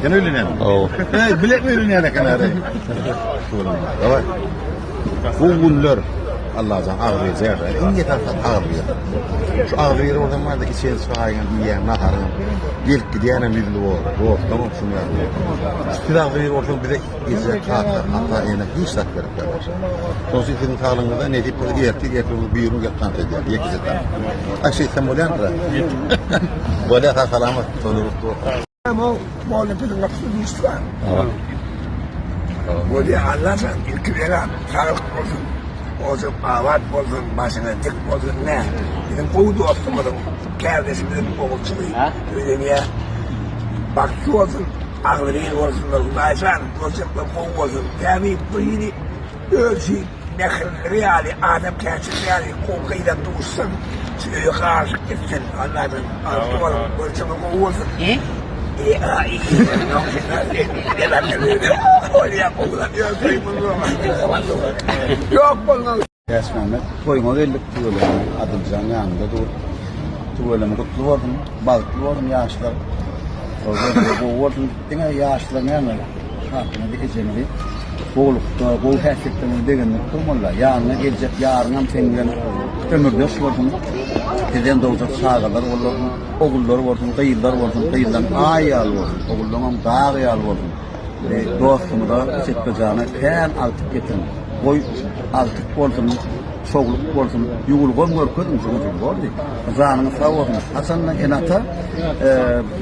Sen öyle ne? Bilek mi öyle ne kadar? Evet. Bu günler Allah'tan ağrıyacak. İnce taraftan ağrıyor. Şu ağrıyor oradan var da içeri sağayan, yiyen, naharın. Gelip gidiyenem birli olur. Yok, tamam şunu yapıyor. Şu bir ağrıyor oradan bir de gece kalkar. Hatta yine hiç tak verip kalır. Sonuçta senin sağlığında ne deyip böyle diyertti, bir yürü yakkan ediyor. Yekize tak. Akşay sen böyle yapma. Böyle hastalanma. Ama muhalefetin kapısını istiyor. Böyle anlarsan ilk veren sağlık olsun. Olsun, avat olsun, başına dik olsun ne? Bizim koyu dostum olsun, kardeşimizin oğulçuluğu. Öyle niye? Bak şu olsun, aklı değil olsun da uzaysan, olsun da koyu olsun. Yani bu yeni ölçü, nekil, reali, adam kendisi reali, kokuyla dursun. Sürüyor karşı gitsin, anladın. Altı olsun, olsun da koyu olsun. Yok bunlar. Resmen koyma verdik tuvalet adımcan yanında dur. Tuvalet kutlu oldum, balıklı oldum yaşlar. O zaman bu oldum, yine yaşlar yanında. Hakkında dikeceğini bu herkesten degenlik tutmalı. Yarına gelecek, yarına seninle ömürde olsun. Bizden doğacak sağlar olsun, oğullar olsun, kıyılar olsun, kıyıdan ayal olsun, oğullarım daha ayal olsun. Dostumu da seçmeyeceğine pen altıp getirin. Koy altıp olsun, soğuk olsun, yugulgon görkürdüm sonucu oldu. Zanını sağ olsun. Hasan'la enata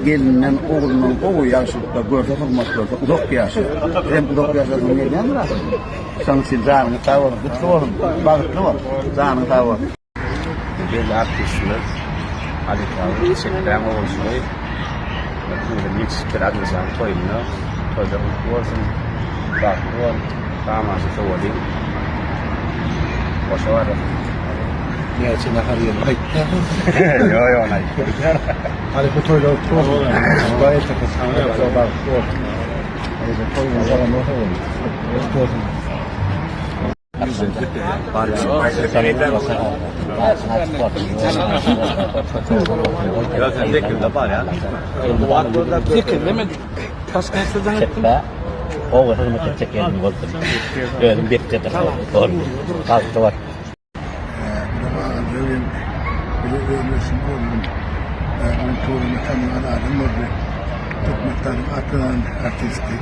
gelinden oğlunun oğu yaşlıkta görse hırmat görse uzak yaşlı. Hem uzak yaşlı'nın neden bırakın? Sanırsın zanını sağ olsun, kutlu olsun, bağıtlı var, zanını sağ olsun. Belli arkadaşlar, Alikav'ın teşekkürler olsun. Bakın yetiştir adımızdan toyunu, toyda mutlu olsun, baklı olsun, daması çoğalayım. Boşa var da. Niye içine harıyor? Yok, hayır. Hadi bu toyla otur. Gayet takılsın. Baklı olsun. Hadi toyla falan ne olur? Otur. Ya sen zekirde var ya. Zekir demedik. Kaskansadan ettim. O kadar mı çekelim oldu. Gördüm bir kere doğru. Kalktı var. Böyle ölüyorsun oğlum. Onun torunu tanıyan adam oldu. Tutmaktan atılan artisti.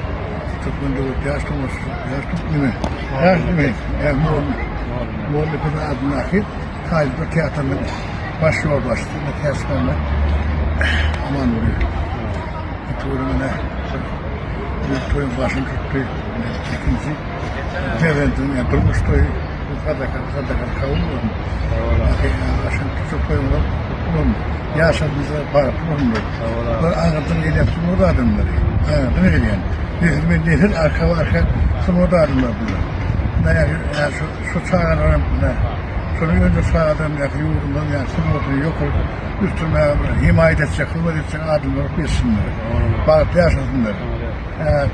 Tutmanın da yaşlı olsun. Yaşlı değil mi? Yaşlı mı? Muhalefetin adına akit. Kalbi tiyatrının başlıyor başlıyor. Tiyatrında aman vuruyor. Torununa bir toyun başını tuttu. İkinci devendin yani durmuş toyu. Kadar kavurmuyor mu? Aşın küçük koyumlar kullanmıyor. Yaşadığımızda para kullanmıyor. Böyle anlatın iletişim orada adımları. Anlatın öyle yani. Nehir arka sınırda adımlar bunlar. Yani şu çağın önemli. Şunun önce sağdan yurdundan yani sınırda yok olup üstüne himayet edecek, hırmat edecek adımlar bilsinler. Bağıtlı yaşasınlar.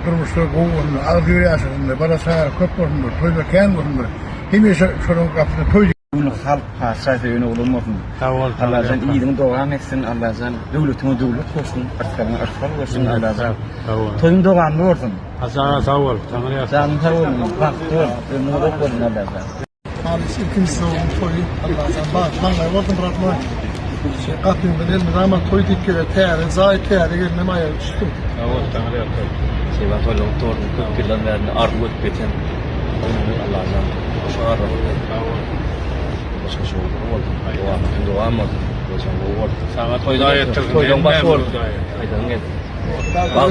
Durmuşlar kovulunlar, ağzıyor yaşasınlar. Bana sağır köp olsunlar, toyda kendi olsunlar. Hemşe şunun kapısında toy. Bunu halk parçası yönü olmasın. Allah'tan iyiliğini devam etsin. Allah'tan devletine devlet olsun. Arkalarına arkal olsun. Allah'tan toyun devamlı olsun. Hasan sağ ol. Canım sağ olun. Bak dur. Ömrüne olsun Allah'tan. Abisi ikincisi olsun toyu. Allah'tan bak. Bana vardım bırakma. Kapıyı benim ama toy dikkere teyare, zahit teyare gelmem ayağı çıktım. Şeyvan toyla oturdu. Kırlan verdi. Arlık beten. Allah'tan. Şuar başka şey oldu. Devam oldu. Sana toyda yatırdın. Toydan başı oldu. Aydan geldi. Bak